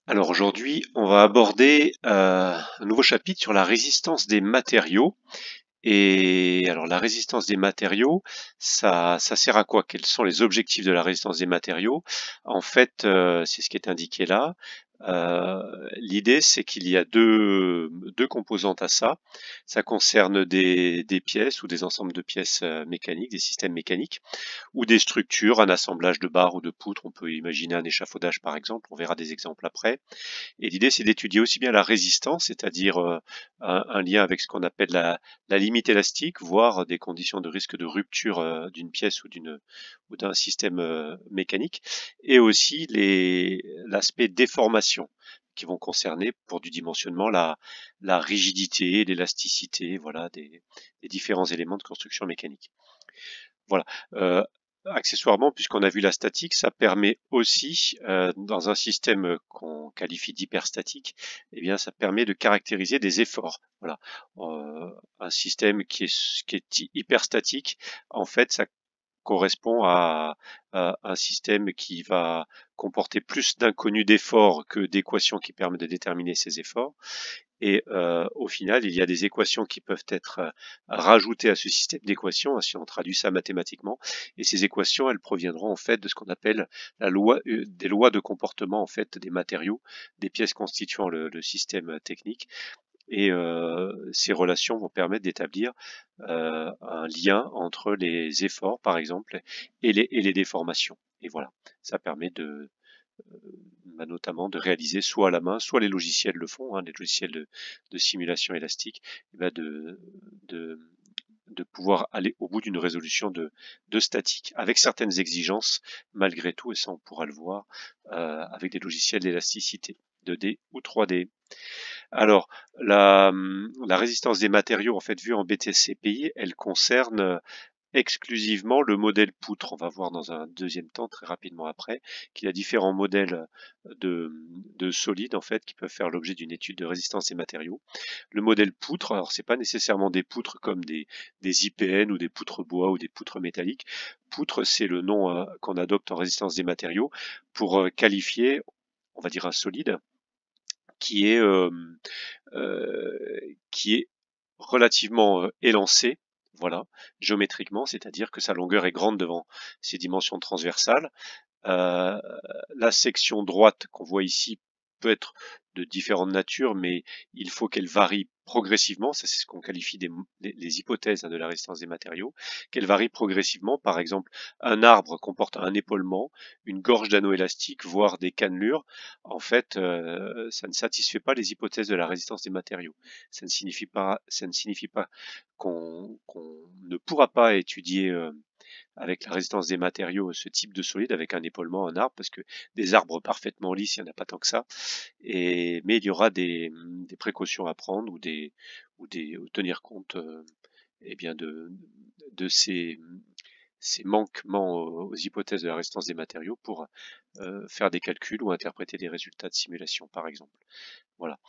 Alors aujourd'hui, on va aborder un nouveau chapitre sur la résistance des matériaux. Et alors la résistance des matériaux, ça sert à quoi? Quels sont les objectifs de la résistance des matériaux? En fait, c'est ce qui est indiqué là. L'idée, c'est qu'il y a deux composantes à ça. Ça concerne des pièces ou des ensembles de pièces mécaniques, des systèmes mécaniques ou des structures, un assemblage de barres ou de poutres. On peut imaginer un échafaudage par exemple, on verra des exemples après. Et l'idée, c'est d'étudier aussi bien la résistance, c'est-à-dire un lien avec ce qu'on appelle la limite élastique, voire des conditions de risque de rupture d'une pièce ou d'un système mécanique, et aussi l'aspect déformation qui vont concerner pour du dimensionnement la rigidité, l'élasticité, voilà, des différents éléments de construction mécanique. Voilà. Accessoirement, puisqu'on a vu la statique, ça permet aussi, dans un système qu'on qualifie d'hyperstatique, eh bien, ça permet de caractériser des efforts. Voilà. Un système qui est hyperstatique, en fait, ça correspond à un système qui va comporter plus d'inconnus d'efforts que d'équations qui permettent de déterminer ces efforts. Et au final, il y a des équations qui peuvent être rajoutées à ce système d'équations, hein, si on traduit ça mathématiquement. Et ces équations, elles proviendront en fait de ce qu'on appelle des lois de comportement en fait des matériaux, des pièces constituant le système technique. Et ces relations vont permettre d'établir un lien entre les efforts, par exemple, et les déformations. Et voilà, ça permet notamment de réaliser soit à la main, soit les logiciels le font, hein, les logiciels de simulation élastique, et ben de, de pouvoir aller au bout d'une résolution de statique, avec certaines exigences malgré tout, et ça on pourra le voir, avec des logiciels d'élasticité, 2D ou 3D. Alors, la résistance des matériaux, en fait, vue en BTCPI, elle concerne exclusivement le modèle poutre. On va voir dans un deuxième temps, très rapidement après, qu'il y a différents modèles de solides en fait qui peuvent faire l'objet d'une étude de résistance des matériaux. Le modèle poutre, alors c'est pas nécessairement des poutres comme des IPN ou des poutres bois ou des poutres métalliques. Poutre, c'est le nom qu'on adopte en résistance des matériaux pour qualifier, on va dire, un solide qui est euh, qui est relativement élancé, voilà, géométriquement, c'est-à-dire que sa longueur est grande devant ses dimensions transversales. Euh, la section droite qu'on voit ici peut être de différentes natures, mais il faut qu'elle varie progressivement, ça c'est ce qu'on qualifie les hypothèses hein, de la résistance des matériaux, qu'elle varie progressivement. Par exemple, un arbre comporte un épaulement, une gorge d'anneau élastique, voire des cannelures. En fait, ça ne satisfait pas les hypothèses de la résistance des matériaux. Ça ne signifie pas qu'on ne pourra pas étudier avec la résistance des matériaux ce type de solide avec un épaulement, un arbre, parce que des arbres parfaitement lisses, il n'y en a pas tant que ça. Mais il y aura des précautions à prendre ou tenir compte eh bien de ces manquements aux hypothèses de la résistance des matériaux pour faire des calculs ou interpréter des résultats de simulation, par exemple. Voilà.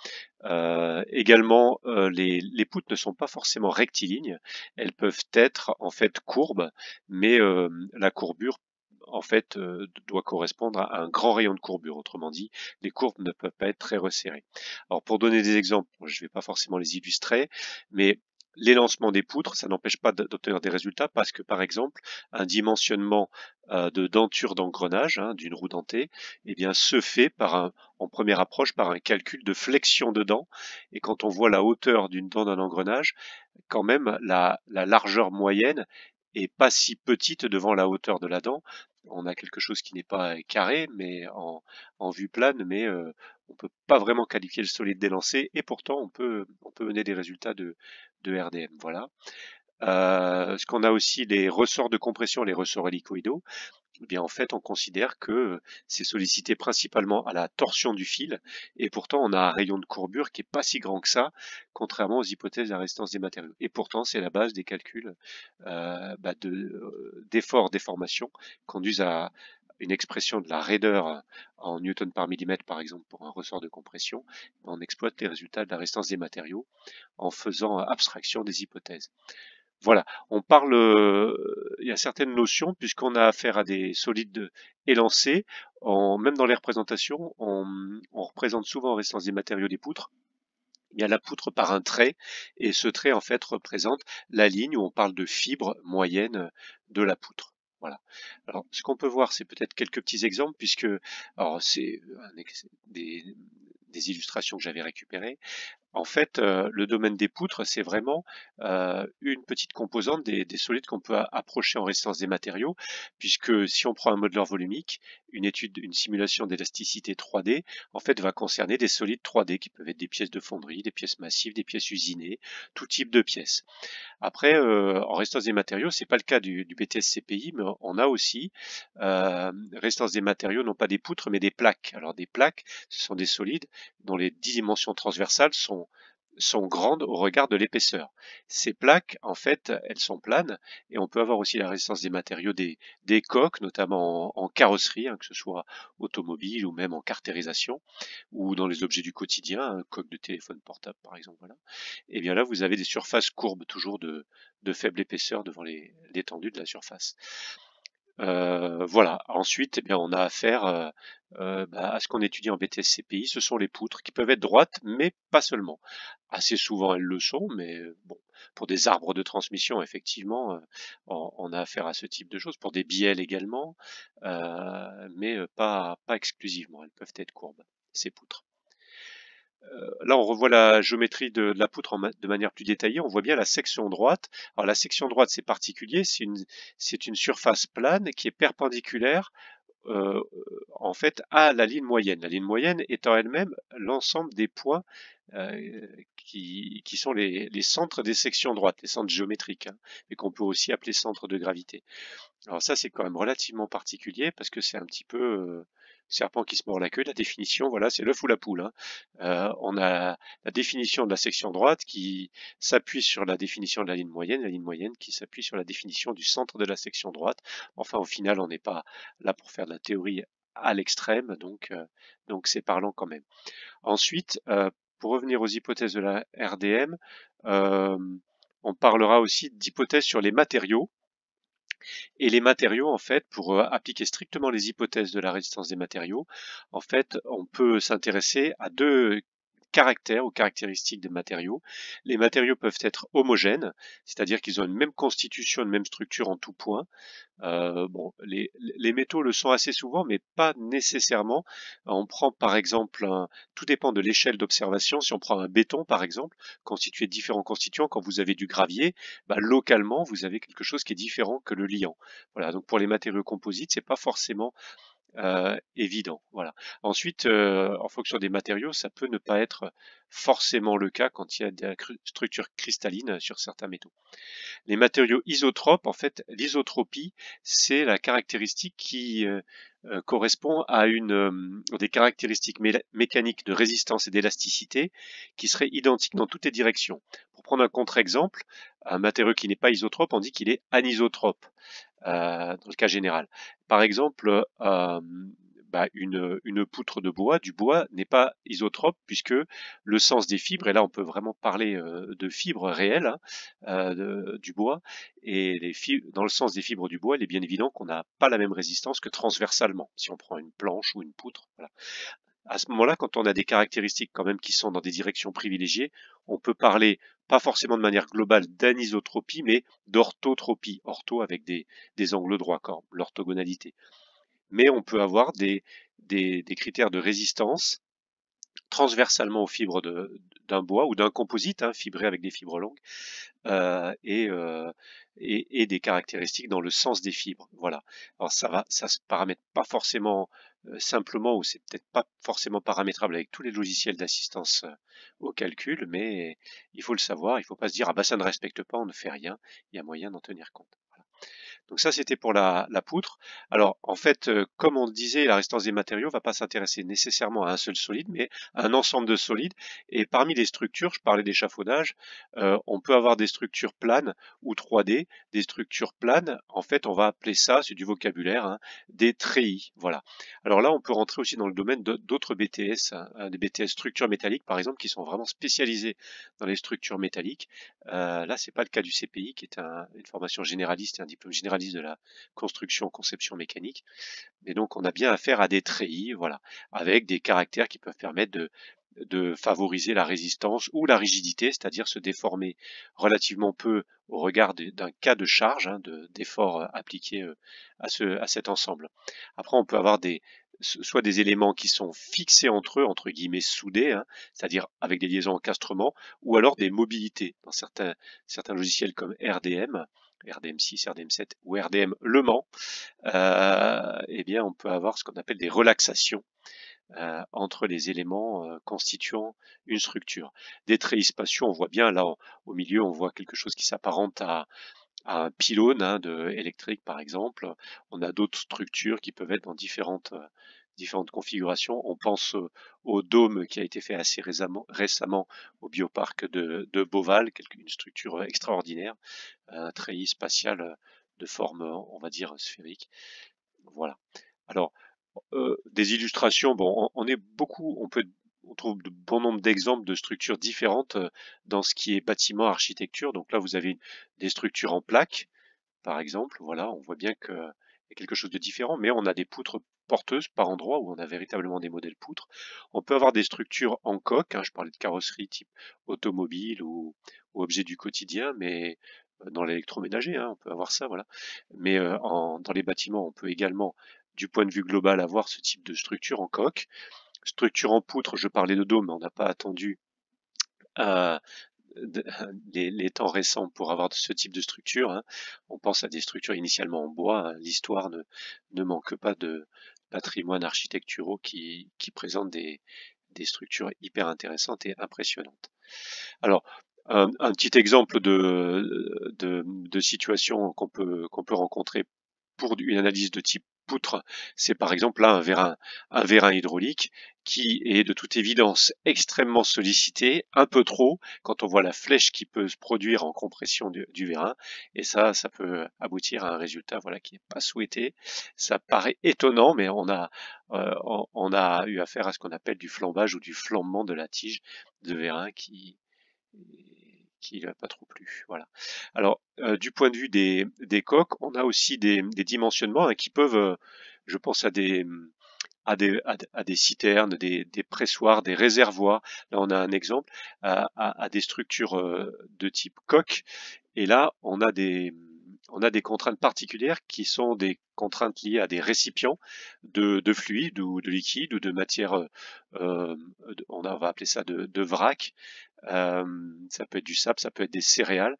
Également, les poutres ne sont pas forcément rectilignes, elles peuvent être en fait courbes, mais la courbure en fait doit correspondre à un grand rayon de courbure. Autrement dit, les courbes ne peuvent pas être très resserrées. Alors pour donner des exemples, je ne vais pas forcément les illustrer, mais l'élancement des poutres, ça n'empêche pas d'obtenir des résultats parce que par exemple, un dimensionnement de denture d'engrenage hein, d'une roue dentée, eh bien, se fait en première approche par un calcul de flexion de dents. Et quand on voit la hauteur d'une dent d'un engrenage, quand même la largeur moyenne est pas si petite devant la hauteur de la dent. On a quelque chose qui n'est pas carré, mais en vue plane, mais on peut pas vraiment qualifier le solide d'élancé, et pourtant on peut mener des résultats de RDM. Voilà. Ce qu'on a aussi les ressorts de compression, les ressorts hélicoïdaux. Eh bien, en fait, on considère que c'est sollicité principalement à la torsion du fil, et pourtant on a un rayon de courbure qui est pas si grand que ça, contrairement aux hypothèses de la résistance des matériaux. Et pourtant, c'est la base des calculs d'efforts déformation conduisent à une expression de la raideur en newton par millimètre, par exemple, pour un ressort de compression. On exploite les résultats de la résistance des matériaux en faisant abstraction des hypothèses. Voilà, on parle, il y a certaines notions puisqu'on a affaire à des solides élancés. Même dans les représentations, on représente souvent en résistance des matériaux des poutres. Il y a la poutre par un trait et ce trait en fait représente la ligne où on parle de fibre moyenne de la poutre. Voilà. Alors, ce qu'on peut voir, c'est peut-être quelques petits exemples puisque, alors c'est des illustrations que j'avais récupérées. En fait, le domaine des poutres, c'est vraiment une petite composante des solides qu'on peut approcher en résistance des matériaux, puisque si on prend un modeleur volumique, une simulation d'élasticité 3D, en fait, va concerner des solides 3D qui peuvent être des pièces de fonderie, des pièces massives, des pièces usinées, tout type de pièces. Après, en résistance des matériaux, c'est pas le cas du BTS CPI, mais on a aussi résistance des matériaux, non pas des poutres, mais des plaques. Alors des plaques, ce sont des solides dont les dimensions transversales sont grandes au regard de l'épaisseur. Ces plaques, en fait, elles sont planes et on peut avoir aussi la résistance des matériaux des coques, notamment en carrosserie, hein, que ce soit automobile ou même en cartérisation ou dans les objets du quotidien, un coque de téléphone portable par exemple. Voilà. Et bien là, vous avez des surfaces courbes, toujours de faible épaisseur devant l'étendue de la surface. Voilà. Ensuite, eh bien, on a affaire à ce qu'on étudie en BTS CPI. Ce sont les poutres qui peuvent être droites, mais pas seulement. Assez souvent, elles le sont, mais bon, pour des arbres de transmission, effectivement, on a affaire à ce type de choses. Pour des bielles également, mais pas exclusivement. Elles peuvent être courbes, ces poutres. Là, on revoit la géométrie de la poutre de manière plus détaillée. On voit bien la section droite. Alors, la section droite, c'est particulier. C'est une surface plane qui est perpendiculaire euh, en fait à la ligne moyenne. La ligne moyenne étant elle-même l'ensemble des points qui sont les centres des sections droites, les centres géométriques, hein, et qu'on peut aussi appeler centres de gravité. Alors ça, c'est quand même relativement particulier parce que c'est un petit peu serpent qui se mord la queue. La définition, voilà, c'est l'œuf ou la poule, hein. On a la définition de la section droite qui s'appuie sur la définition de la ligne moyenne qui s'appuie sur la définition du centre de la section droite. Enfin, au final, on n'est pas là pour faire de la théorie à l'extrême, donc c'est parlant quand même. Ensuite, pour revenir aux hypothèses de la RDM, euh, on parlera aussi d'hypothèses sur les matériaux. Et les matériaux, en fait, pour appliquer strictement les hypothèses de la résistance des matériaux, en fait, on peut s'intéresser à deux caractères ou caractéristiques des matériaux. Les matériaux peuvent être homogènes, c'est-à-dire qu'ils ont une même constitution, une même structure en tout point. Bon, les métaux le sont assez souvent, mais pas nécessairement. On prend par exemple, tout dépend de l'échelle d'observation. Si on prend un béton par exemple, constitué de différents constituants, quand vous avez du gravier, bah, localement vous avez quelque chose qui est différent que le liant. Voilà. Donc pour les matériaux composites, c'est pas forcément évident. Voilà. Ensuite, en fonction des matériaux, ça peut ne pas être forcément le cas quand il y a des structures cristallines sur certains métaux. Les matériaux isotropes, en fait, l'isotropie, c'est la caractéristique qui correspond à des caractéristiques mécaniques de résistance et d'élasticité qui seraient identiques dans toutes les directions. Pour prendre un contre-exemple, un matériau qui n'est pas isotrope, on dit qu'il est anisotrope dans le cas général. Par exemple, une poutre de bois, du bois n'est pas isotrope puisque le sens des fibres, et là on peut vraiment parler de fibres réelles du bois, et dans le sens des fibres du bois, il est bien évident qu'on n'a pas la même résistance que transversalement, si on prend une planche ou une poutre. Voilà. À ce moment-là, quand on a des caractéristiques quand même qui sont dans des directions privilégiées, on peut parler pas forcément de manière globale d'anisotropie, mais d'orthotropie. Ortho avec des angles droits, comme l'orthogonalité. Mais on peut avoir des critères de résistance transversalement aux fibres d'un bois ou d'un composite, hein, fibré avec des fibres longues, euh, et, euh, et des caractéristiques dans le sens des fibres. Voilà. Alors ça se paramètre pas forcément simplement, ou c'est peut-être pas forcément paramétrable avec tous les logiciels d'assistance au calcul, mais il faut le savoir. Il ne faut pas se dire ah bah ça ne respecte pas, on ne fait rien. Il y a moyen d'en tenir compte. Voilà. Donc ça, c'était pour la poutre. Alors, en fait, comme on le disait, la résistance des matériaux va pas s'intéresser nécessairement à un seul solide, mais à un ensemble de solides. Et parmi les structures, je parlais d'échafaudage, on peut avoir des structures planes ou 3D. Des structures planes, en fait, on va appeler ça, c'est du vocabulaire, hein, des treillis. Voilà. Alors là, on peut rentrer aussi dans le domaine d'autres BTS, hein, des BTS structures métalliques, par exemple, qui sont vraiment spécialisés dans les structures métalliques. Là, c'est pas le cas du CPI, qui est une formation généraliste et un diplôme généraliste de la construction, conception mécanique. Mais donc, on a bien affaire à des treillis, voilà, avec des caractères qui peuvent permettre de favoriser la résistance ou la rigidité, c'est-à-dire se déformer relativement peu au regard d'un cas de charge, hein, d'effort appliqué à cet ensemble. Après, on peut avoir soit des éléments qui sont fixés entre eux, entre guillemets soudés, hein, c'est-à-dire avec des liaisons encastrement, ou alors des mobilités. Dans certains logiciels comme RDM, RDM6, RDM7 ou RDM Le Mans, eh bien, on peut avoir ce qu'on appelle des relaxations entre les éléments constituant une structure. Des treillis spatiaux, on voit bien là au milieu, on voit quelque chose qui s'apparente à un pylône, hein, électrique par exemple. On a d'autres structures qui peuvent être dans différentes configurations. On pense au dôme qui a été fait assez récemment au bioparc de Beauval, une structure extraordinaire, un treillis spatial de forme, on va dire, sphérique. Voilà. Alors, des illustrations, bon, on est beaucoup, on trouve de bon nombre d'exemples de structures différentes dans ce qui est bâtiment, architecture. Donc là, vous avez des structures en plaques, par exemple. Voilà, on voit bien qu'il y a quelque chose de différent, mais on a des poutres porteuses par endroits où on a véritablement des modèles poutres. On peut avoir des structures en coque, hein, je parlais de carrosserie type automobile ou objet du quotidien, mais dans l'électroménager, hein, on peut avoir ça, voilà. Mais dans les bâtiments, on peut également, du point de vue global, avoir ce type de structure en coque. Structure en poutre, je parlais de dôme, mais on n'a pas attendu euh, les temps récents pour avoir ce type de structure, hein. On pense à des structures initialement en bois, hein. L'histoire ne manque pas de patrimoine architecturaux qui présentent des structures hyper intéressantes et impressionnantes. Alors, un petit exemple de situation qu'on peut rencontrer pour une analyse de type poutre, c'est par exemple là un vérin hydraulique qui est de toute évidence extrêmement sollicité, un peu trop, quand on voit la flèche qui peut se produire en compression du vérin, et ça peut aboutir à un résultat voilà qui n'est pas souhaité. Ça paraît étonnant, mais on a eu affaire à ce qu'on appelle du flambage ou du flambement de la tige de vérin qui n'a pas trop plu. Voilà. Alors, du point de vue des coques, on a aussi des dimensionnements hein, qui peuvent, je pense à des citernes, des pressoirs, des réservoirs. Là, on a un exemple à des structures de type coque. Et là, on a des contraintes particulières qui sont des contraintes liées à des récipients de fluides ou de liquides ou de matière, on va appeler ça de vrac. Ça peut être du sable, ça peut être des céréales,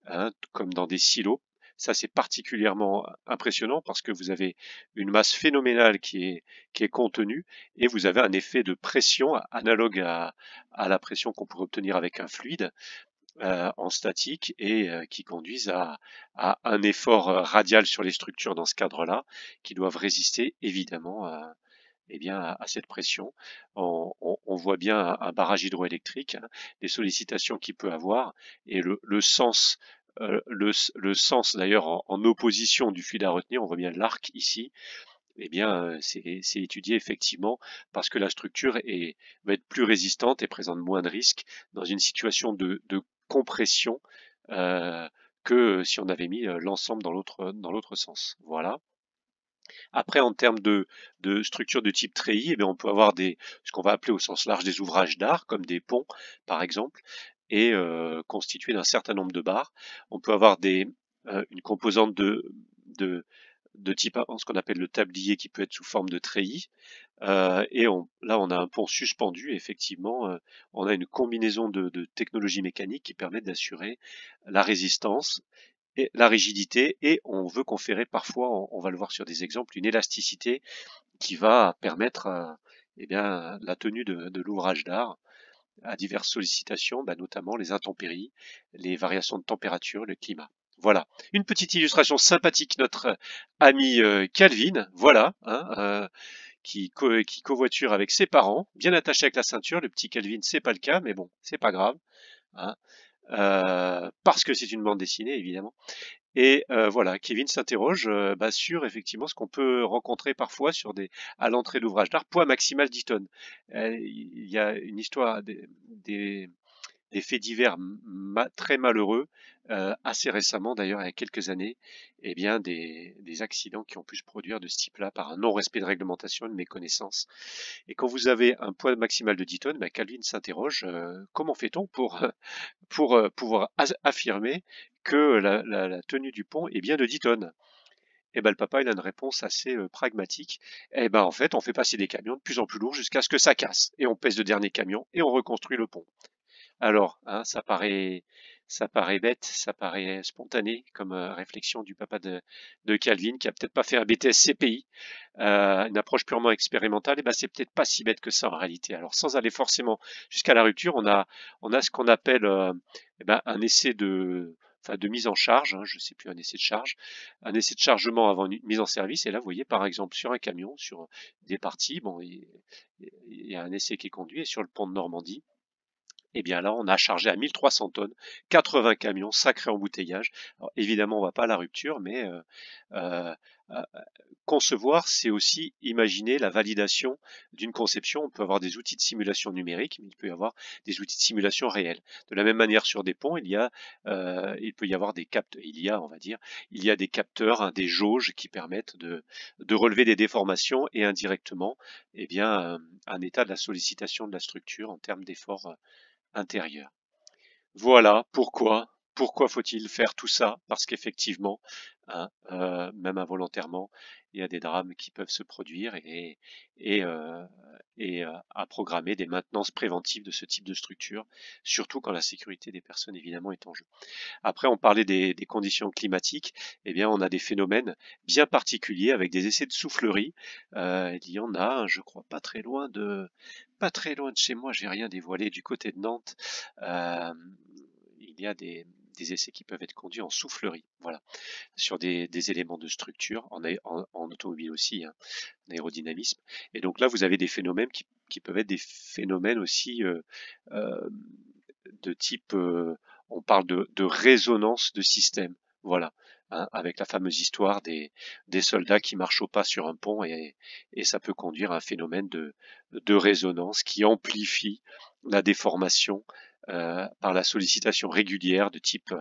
hein, comme dans des silos. Ça, c'est particulièrement impressionnant parce que vous avez une masse phénoménale qui est contenue et vous avez un effet de pression analogue à la pression qu'on pourrait obtenir avec un fluide en statique et qui conduisent à un effort radial sur les structures dans ce cadre-là qui doivent résister évidemment eh bien, à cette pression. On voit bien un barrage hydroélectrique, hein, les sollicitations qu'il peut avoir et le sens, le sens d'ailleurs en opposition du fluide à retenir, on voit bien l'arc ici, eh bien, c'est étudié effectivement parce que la structure va être plus résistante et présente moins de risques dans une situation de compression que si on avait mis l'ensemble dans l'autre sens. Voilà. Après, en termes de structure de type treillis, eh bien, on peut avoir ce qu'on va appeler au sens large des ouvrages d'art, comme des ponts, par exemple, et constitués d'un certain nombre de barres. On peut avoir une composante de type ce qu'on appelle le tablier, qui peut être sous forme de treillis. Là, on a un pont suspendu, effectivement, on a une combinaison de technologies mécaniques qui permettent d'assurer la résistance et la rigidité, et on veut conférer parfois, on va le voir sur des exemples, une élasticité qui va permettre eh bien, la tenue de l'ouvrage d'art à diverses sollicitations, bah, notamment les intempéries, les variations de température, le climat. Voilà, une petite illustration sympathique, notre ami Calvin, voilà, hein, qui covoiture avec ses parents, bien attaché avec la ceinture. Le petit Calvin, c'est pas le cas, mais bon, c'est pas grave, hein, parce que c'est une bande dessinée, évidemment. Et voilà, Kevin s'interroge sur effectivement ce qu'on peut rencontrer parfois à l'entrée d'ouvrages d'art. Poids maximal 10 tonnes. Il y a une histoire des faits divers très malheureux, assez récemment d'ailleurs, il y a quelques années, eh bien des accidents qui ont pu se produire de ce type-là par un non-respect de réglementation, une méconnaissance. Et quand vous avez un poids maximal de 10 tonnes, Calvin s'interroge, comment fait-on pour pouvoir affirmer que la tenue du pont est bien de 10 tonnes? Et ben le papa, il a une réponse assez pragmatique. Eh ben en fait, on fait passer des camions de plus en plus lourds jusqu'à ce que ça casse. Et on pèse le dernier camion et on reconstruit le pont. Alors, hein, ça paraît bête, ça paraît spontané comme réflexion du papa de Calvin, qui a peut-être pas fait un BTS CPI, une approche purement expérimentale. Et ben, c'est peut-être pas si bête que ça en réalité. Alors, sans aller forcément jusqu'à la rupture, on a ce qu'on appelle un essai de mise en charge, hein, je sais plus, un essai de charge, un essai de chargement avant une mise en service. Et là, vous voyez, par exemple, sur un camion, sur des parties, bon, il y a un essai qui est conduit, et sur le pont de Normandie, eh bien là, on a chargé à 1300 tonnes, 80 camions, sacré embouteillage. Alors, évidemment, on va pas à la rupture, mais euh, euh, concevoir, c'est aussi imaginer la validation d'une conception. On peut avoir des outils de simulation numérique, mais il peut y avoir des outils de simulation réels. De la même manière, sur des ponts, il peut y avoir des capteurs, on va dire, il y a des capteurs, hein, des jauges qui permettent de relever des déformations et indirectement, eh bien, un état de la sollicitation de la structure en termes d'efforts intérieur. Voilà pourquoi. Pourquoi faut-il faire tout ça? Parce qu'effectivement, hein, même involontairement, il y a des drames qui peuvent se produire et, euh, à programmer des maintenances préventives de ce type de structure, surtout quand la sécurité des personnes évidemment est en jeu. Après, on parlait des conditions climatiques. Eh bien, on a des phénomènes bien particuliers avec des essais de soufflerie. Il y en a, je crois, pas très loin de chez moi. J'ai rien dévoilé du côté de Nantes. Euh, il y a des essais qui peuvent être conduits en soufflerie, voilà, sur des éléments de structure, en automobile aussi, hein, en aérodynamisme. Et donc là, vous avez des phénomènes qui peuvent être des phénomènes aussi euh, de type, on parle de résonance de système, voilà, hein, avec la fameuse histoire des soldats qui marchent au pas sur un pont et ça peut conduire à un phénomène de résonance qui amplifie la déformation par la sollicitation régulière de type,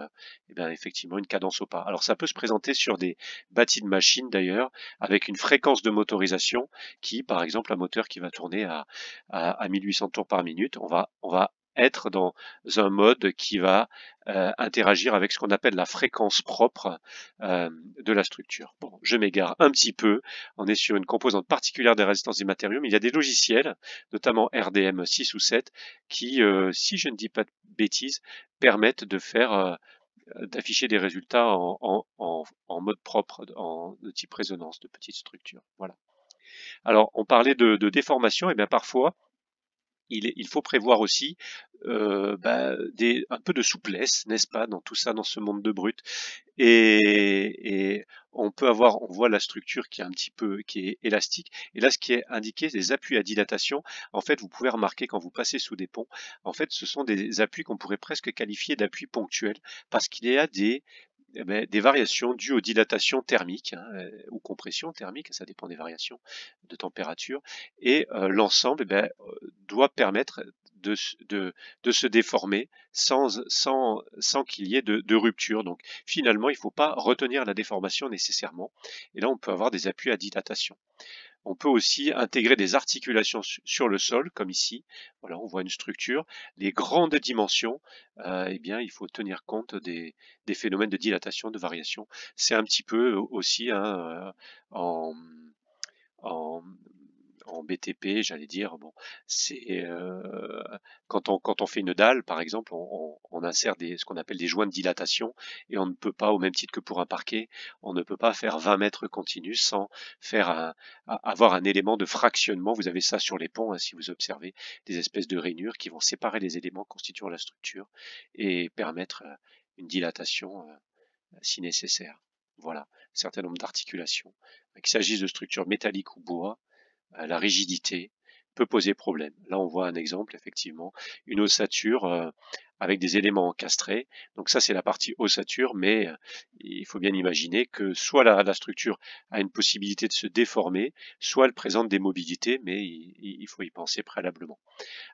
effectivement, une cadence au pas. Alors ça peut se présenter sur des bâtis de machines d'ailleurs, avec une fréquence de motorisation qui, par exemple, un moteur qui va tourner à 1800 tours par minute, on va être dans un mode qui va interagir avec ce qu'on appelle la fréquence propre de la structure. Bon, je m'égare un petit peu, on est sur une composante particulière des résistances des matériaux, mais il y a des logiciels, notamment RDM 6 ou 7, qui, si je ne dis pas de bêtises, permettent d'afficher des résultats en mode propre, de type résonance, de petites structures. Voilà. Alors, on parlait de déformation, et bien parfois, il faut prévoir aussi un peu de souplesse, n'est-ce pas, dans tout ça, dans ce monde de brut. Et on voit la structure qui est un petit peu, qui est élastique. Et là, ce qui est indiqué, des appuis à dilatation. En fait, vous pouvez remarquer quand vous passez sous des ponts, en fait, ce sont des appuis qu'on pourrait presque qualifier d'appuis ponctuels, parce qu'il y a des variations dues aux dilatations thermiques, hein, ou compression thermique, ça dépend des variations de température, et l'ensemble doit permettre de se déformer sans qu'il y ait de rupture. Donc finalement, il ne faut pas retenir la déformation nécessairement, et là on peut avoir des appuis à dilatation. On peut aussi intégrer des articulations sur le sol, comme ici. Voilà, on voit une structure. Les grandes dimensions, eh bien, il faut tenir compte des phénomènes de dilatation, de variation. C'est un petit peu aussi, hein, en, en, en BTP, j'allais dire, bon, c'est quand on fait une dalle, par exemple, on insère ce qu'on appelle des joints de dilatation, et on ne peut pas, au même titre que pour un parquet, on ne peut pas faire 20 mètres continus sans avoir un élément de fractionnement. Vous avez ça sur les ponts, hein, si vous observez des espèces de rainures qui vont séparer les éléments constituant la structure et permettre une dilatation si nécessaire. Voilà, un certain nombre d'articulations. Qu'il s'agisse de structures métalliques ou bois, la rigidité peut poser problème. Là, on voit un exemple, effectivement, une ossature avec des éléments encastrés. Donc ça, c'est la partie ossature, mais il faut bien imaginer que soit la structure a une possibilité de se déformer, soit elle présente des mobilités, mais il faut y penser préalablement.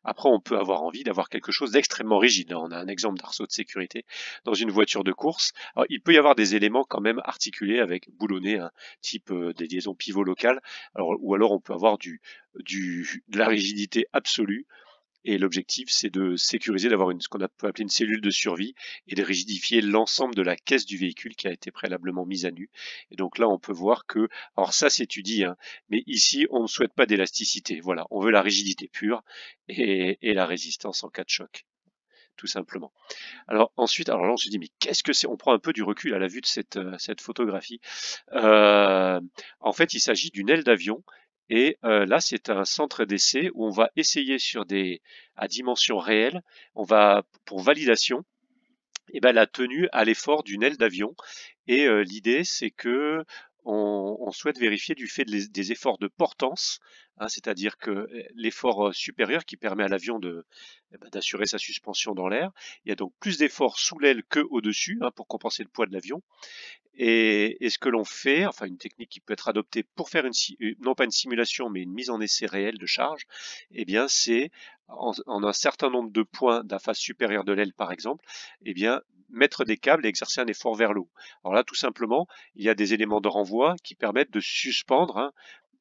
Après, on peut avoir envie d'avoir quelque chose d'extrêmement rigide. Là, on a un exemple d'arceau de sécurité dans une voiture de course. Alors, il peut y avoir des éléments quand même articulés avec boulonnés, hein, type des liaisons pivot locales. Alors, ou alors on peut avoir de la rigidité absolue. Et l'objectif, c'est de sécuriser, d'avoir ce qu'on peut appeler une cellule de survie et de rigidifier l'ensemble de la caisse du véhicule qui a été préalablement mise à nu. Et donc là, on peut voir que, alors ça s'étudie, hein, mais ici, on ne souhaite pas d'élasticité. Voilà, on veut la rigidité pure et la résistance en cas de choc, tout simplement. Alors ensuite, alors là, on se dit, mais qu'est-ce que c'est? On prend un peu du recul à la vue de cette photographie. Euh, En fait, il s'agit d'une aile d'avion. Et là, c'est un centre d'essai où on va essayer à dimension réelle, on va pour validation, et ben, la tenue à l'effort d'une aile d'avion. Et l'idée, c'est que on souhaite vérifier du fait des efforts de portance, hein, c'est-à-dire que l'effort supérieur qui permet à l'avion d'assurer sa suspension dans l'air, il y a donc plus d'efforts sous l'aile que au-dessus, hein, pour compenser le poids de l'avion. Et ce que l'on fait, enfin une technique qui peut être adoptée pour faire non pas une simulation, mais une mise en essai réelle de charge, eh bien c'est en un certain nombre de points de la face supérieure de l'aile par exemple, eh bien mettre des câbles et exercer un effort vers le haut. Alors là, tout simplement, il y a des éléments de renvoi qui permettent de suspendre, hein,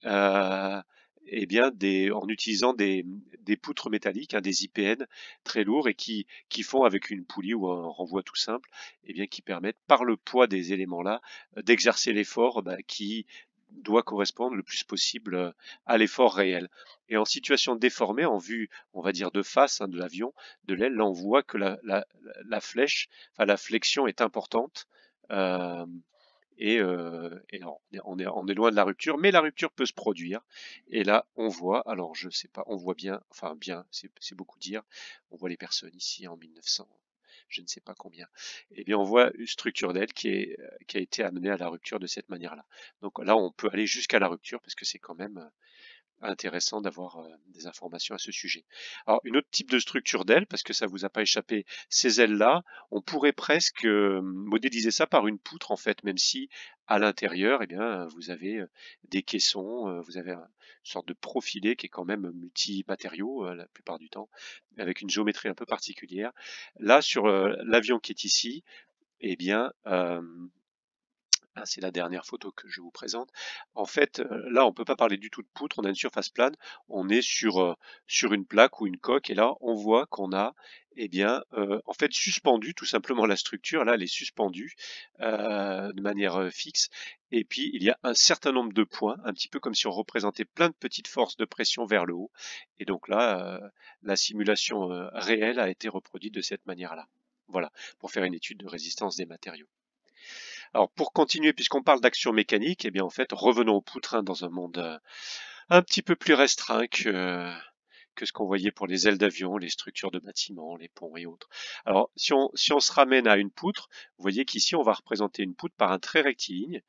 euh, eh bien en utilisant des poutres métalliques, hein, des IPN très lourds et qui font avec une poulie ou un renvoi tout simple, eh bien qui permettent par le poids des éléments là d'exercer l'effort qui doit correspondre le plus possible à l'effort réel. Et en situation déformée, en vue, on va dire de face, hein, de l'avion, de l'aile, là on voit que la flèche, enfin la flexion est importante. Euh, et non, on est loin de la rupture, mais la rupture peut se produire. Et là, on voit, alors je sais pas, on voit bien, enfin bien, c'est beaucoup dire, on voit les personnes ici en 1900, je ne sais pas combien. Eh bien, on voit une structure d'aile qui a été amenée à la rupture de cette manière-là. Donc là, on peut aller jusqu'à la rupture parce que c'est quand même intéressant d'avoir des informations à ce sujet. Alors, une autre type de structure d'aile, parce que ça vous a pas échappé, ces ailes-là, on pourrait presque modéliser ça par une poutre en fait, même si à l'intérieur, eh bien, vous avez des caissons, vous avez une sorte de profilé qui est quand même multi-matériaux la plupart du temps, avec une géométrie un peu particulière. Là, sur l'avion qui est ici, eh bien, c'est la dernière photo que je vous présente. En fait, là, on ne peut pas parler du tout de poutre, on a une surface plane, on est sur une plaque ou une coque, et là, on voit qu'on a, eh bien, en fait, suspendu tout simplement la structure. Là, elle est suspendue de manière fixe, et puis il y a un certain nombre de points, un petit peu comme si on représentait plein de petites forces de pression vers le haut. Et donc là, la simulation réelle a été reproduite de cette manière-là. Voilà, pour faire une étude de résistance des matériaux. Alors pour continuer, puisqu'on parle d'action mécanique, eh bien en fait revenons aux poutres, hein, dans un monde un petit peu plus restreint que ce qu'on voyait pour les ailes d'avion, les structures de bâtiments, les ponts et autres. Alors si on se ramène à une poutre, vous voyez qu'ici on va représenter une poutre par un trait rectiligne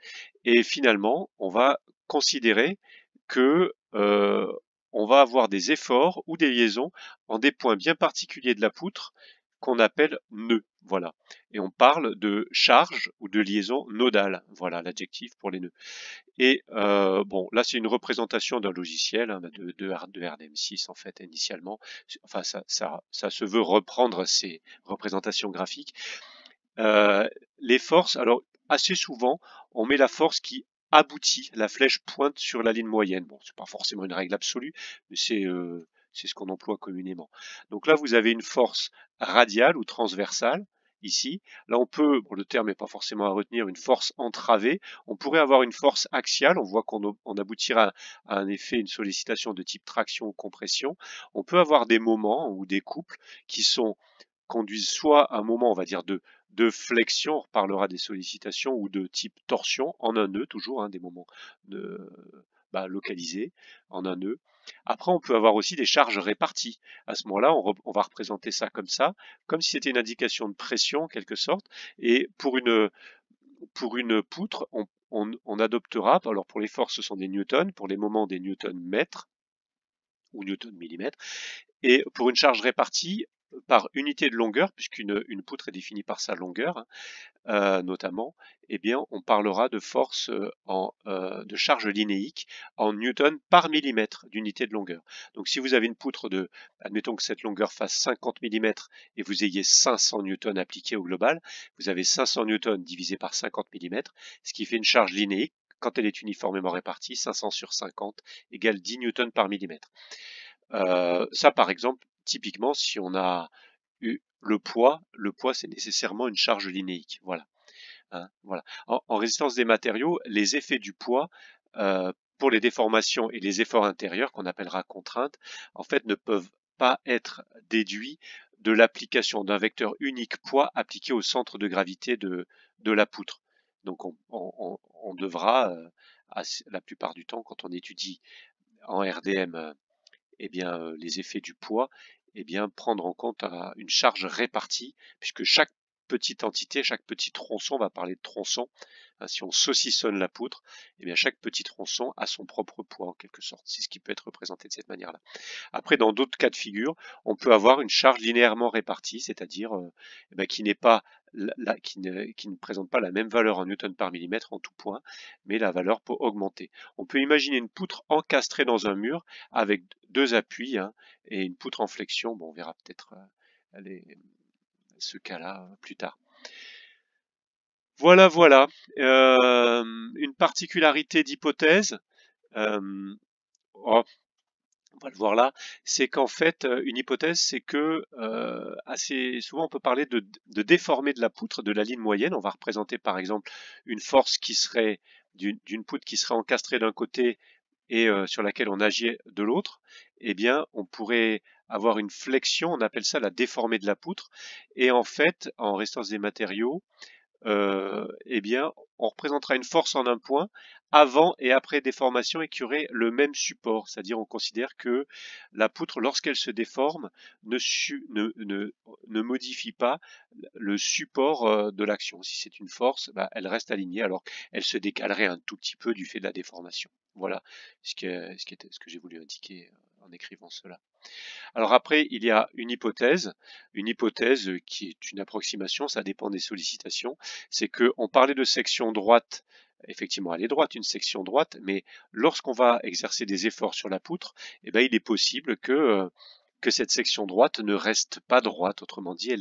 et finalement on va considérer que on va avoir des efforts ou des liaisons en des points bien particuliers de la poutre qu'on appelle nœuds. Voilà. Et on parle de charge ou de liaison nodale. Voilà l'adjectif pour les nœuds. Et bon, là c'est une représentation d'un logiciel, hein, de RDM6 en fait initialement. Enfin, ça se veut reprendre ces représentations graphiques. Euh, les forces, alors assez souvent, on met la force qui aboutit, la flèche pointe sur la ligne moyenne. Bon, c'est pas forcément une règle absolue, mais c'est ce qu'on emploie communément. Donc là, vous avez une force radiale ou transversale. Ici, là on peut, bon, le terme n'est pas forcément à retenir, une force entravée. On pourrait avoir une force axiale, on voit qu'on aboutira à un effet, une sollicitation de type traction ou compression. On peut avoir des moments ou des couples qui conduisent soit à un moment, on va dire, de flexion, on reparlera des sollicitations, ou de type torsion, en un nœud toujours, hein, des moments de, localisés en un nœud. Après, on peut avoir aussi des charges réparties. À ce moment-là, on va représenter ça, comme si c'était une indication de pression, en quelque sorte. Et pour une poutre, on adoptera, alors pour les forces ce sont des newtons, pour les moments des newtons mètres ou newtons millimètres, et pour une charge répartie par unité de longueur, puisqu'une poutre est définie par sa longueur, notamment, eh bien, on parlera de force de charge linéique en newton par millimètre d'unité de longueur. Donc, si vous avez une poutre admettons que cette longueur fasse 50 mm et vous ayez 500 newtons appliqués au global, vous avez 500 newtons divisé par 50 mm, ce qui fait une charge linéique. Quand elle est uniformément répartie, 500 sur 50 égale 10 newtons par millimètre. Ça, par exemple, typiquement, si on a le poids c'est nécessairement une charge linéique. Voilà. Hein, voilà. En résistance des matériaux, les effets du poids pour les déformations et les efforts intérieurs, qu'on appellera contraintes, en fait, ne peuvent pas être déduits de l'application d'un vecteur unique poids appliqué au centre de gravité de la poutre. Donc, on devra, la plupart du temps, quand on étudie en RDM eh bien, les effets du poids, eh bien, prendre en compte une charge répartie, puisque chaque petite entité, chaque petit tronçon, on va parler de tronçon, hein, si on saucissonne la poutre, eh bien, chaque petit tronçon a son propre poids en quelque sorte. C'est ce qui peut être représenté de cette manière-là. Après, dans d'autres cas de figure, on peut avoir une charge linéairement répartie, c'est-à-dire eh ben, qui ne présente pas la même valeur en newton par millimètre en tout point, mais la valeur peut augmenter. On peut imaginer une poutre encastrée dans un mur avec deux appuis, hein, et une poutre en flexion. Bon, on verra peut-être ce cas-là plus tard. Voilà, voilà. Une particularité d'hypothèse. Oh, on va le voir là, c'est qu'en fait, une hypothèse, c'est que assez souvent on peut parler de déformer de la poutre, de la ligne moyenne. On va représenter par exemple une force qui serait d'une poutre qui serait encastrée d'un côté et sur laquelle on agit de l'autre. Eh bien, on pourrait avoir une flexion, on appelle ça la déformée de la poutre. Et en fait, en résistance des matériaux, eh bien, on représentera une force en un point avant et après déformation et qui aurait le même support. C'est-à-dire, on considère que la poutre, lorsqu'elle se déforme, ne modifie pas le support de l'action. Si c'est une force, bah, elle reste alignée alors qu'elle se décalerait un tout petit peu du fait de la déformation. Voilà ce que j'ai voulu indiquer en écrivant cela. Alors après, il y a une hypothèse qui est une approximation, ça dépend des sollicitations, c'est qu'on parlait de section droite, effectivement elle est droite, une section droite, mais lorsqu'on va exercer des efforts sur la poutre, eh bien, il est possible que cette section droite ne reste pas droite, autrement dit,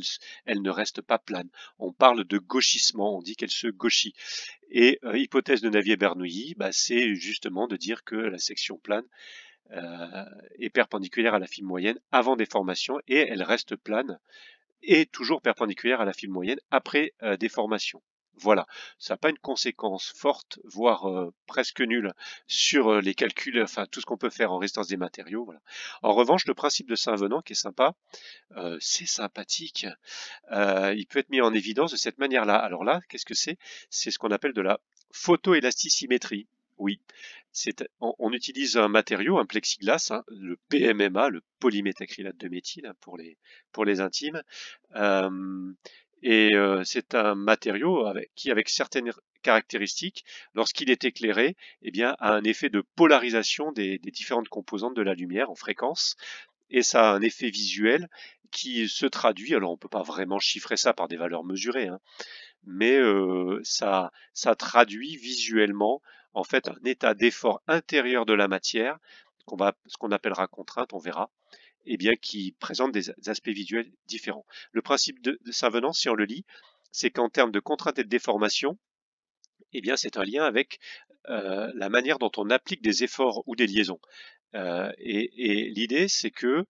elle ne reste pas plane. On parle de gauchissement, on dit qu'elle se gauchit. Et hypothèse de Navier-Bernoulli, bah, c'est justement de dire que la section plane est perpendiculaire à la fibre moyenne avant déformation et elle reste plane et toujours perpendiculaire à la fibre moyenne après déformation. Voilà, ça n'a pas une conséquence forte, voire presque nulle sur les calculs, enfin tout ce qu'on peut faire en résistance des matériaux. Voilà. En revanche, le principe de Saint-Venant qui est sympa, c'est sympathique, il peut être mis en évidence de cette manière-là. Alors là, qu'est-ce que c'est? C'est ce qu'on appelle de la photoélasticimétrie. Oui, on utilise un matériau, un plexiglas, hein, le PMMA, le polyméthacrylate de méthyle, hein, pour les intimes. C'est un matériau qui, avec certaines caractéristiques, lorsqu'il est éclairé, eh bien, a un effet de polarisation des différentes composantes de la lumière en fréquence. Et ça a un effet visuel qui se traduit, alors on ne peut pas vraiment chiffrer ça par des valeurs mesurées, hein, mais ça traduit visuellement en fait un état d'effort intérieur de la matière, ce qu'on appellera contrainte, on verra, et bien qui présente des aspects visuels différents. Le principe de Saint-Venant, si on le lit, c'est qu'en termes de contrainte et de déformation, eh bien c'est un lien avec la manière dont on applique des efforts ou des liaisons. Et l'idée, c'est que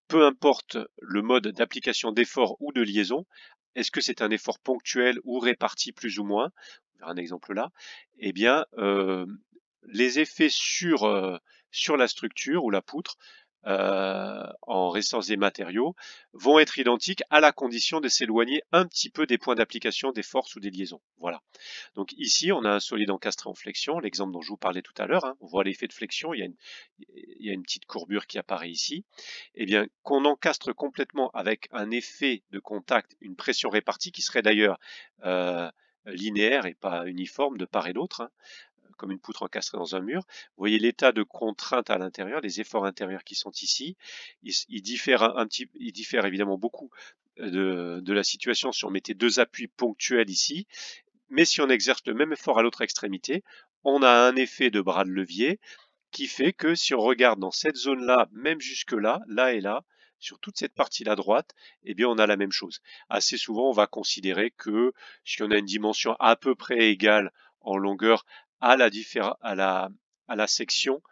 peu importe le mode d'application d'effort ou de liaison, est-ce que c'est un effort ponctuel ou réparti plus ou moins, on verra un exemple là, eh bien, les effets sur la structure ou la poutre en résistance des matériaux vont être identiques à la condition de s'éloigner un petit peu des points d'application des forces ou des liaisons. Voilà. Donc ici, on a un solide encastré en flexion, l'exemple dont je vous parlais tout à l'heure, hein, on voit l'effet de flexion, il y a une petite courbure qui apparaît ici. Eh bien, qu'on encastre complètement avec un effet de contact, une pression répartie qui serait d'ailleurs linéaire et pas uniforme de part et d'autre, hein, comme une poutre encastrée dans un mur. Vous voyez l'état de contrainte à l'intérieur, les efforts intérieurs qui sont ici. Ils diffèrent ils diffèrent évidemment beaucoup de la situation si on mettait deux appuis ponctuels ici. Mais si on exerce le même effort à l'autre extrémité, on a un effet de bras de levier qui fait que si on regarde dans cette zone-là, même jusque-là, là et là, sur toute cette partie-là droite, eh bien on a la même chose. Assez souvent, on va considérer que si on a une dimension à peu près égale en longueur à la section,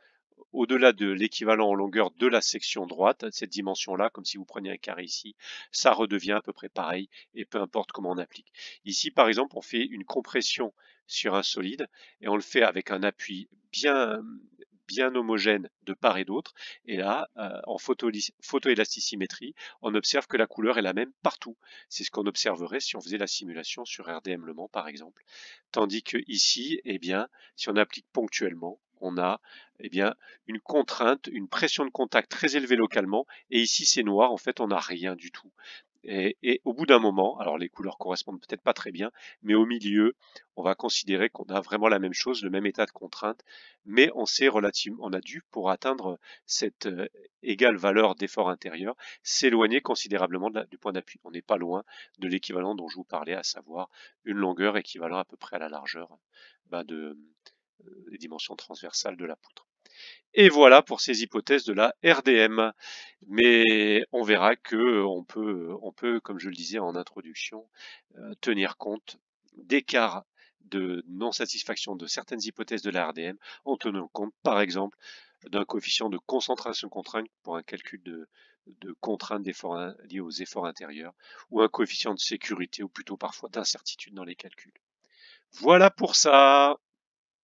au-delà de l'équivalent en longueur de la section droite, cette dimension-là, comme si vous preniez un carré ici, ça redevient à peu près pareil, et peu importe comment on applique. Ici, par exemple, on fait une compression sur un solide, et on le fait avec un appui bien homogène de part et d'autre, et là, en photoélasticimétrie, on observe que la couleur est la même partout. C'est ce qu'on observerait si on faisait la simulation sur RDM Le Mans, par exemple. Tandis que ici, eh bien, si on applique ponctuellement, on a eh bien, une contrainte, une pression de contact très élevée localement, et ici c'est noir, en fait on n'a rien du tout. Et au bout d'un moment, alors les couleurs correspondent peut-être pas très bien, mais au milieu, on va considérer qu'on a vraiment la même chose, le même état de contrainte, mais on a dû, pour atteindre cette égale valeur d'effort intérieur, s'éloigner considérablement du point d'appui. On n'est pas loin de l'équivalent dont je vous parlais, à savoir une longueur équivalent à peu près à la largeur des dimensions transversales de la poutre. Et voilà pour ces hypothèses de la RDM. Mais on verra que on peut, comme je le disais en introduction, tenir compte d'écarts de non-satisfaction de certaines hypothèses de la RDM en tenant compte, par exemple, d'un coefficient de concentration contrainte pour un calcul de contrainte liées aux efforts intérieurs, ou un coefficient de sécurité, ou plutôt parfois d'incertitude dans les calculs. Voilà pour ça.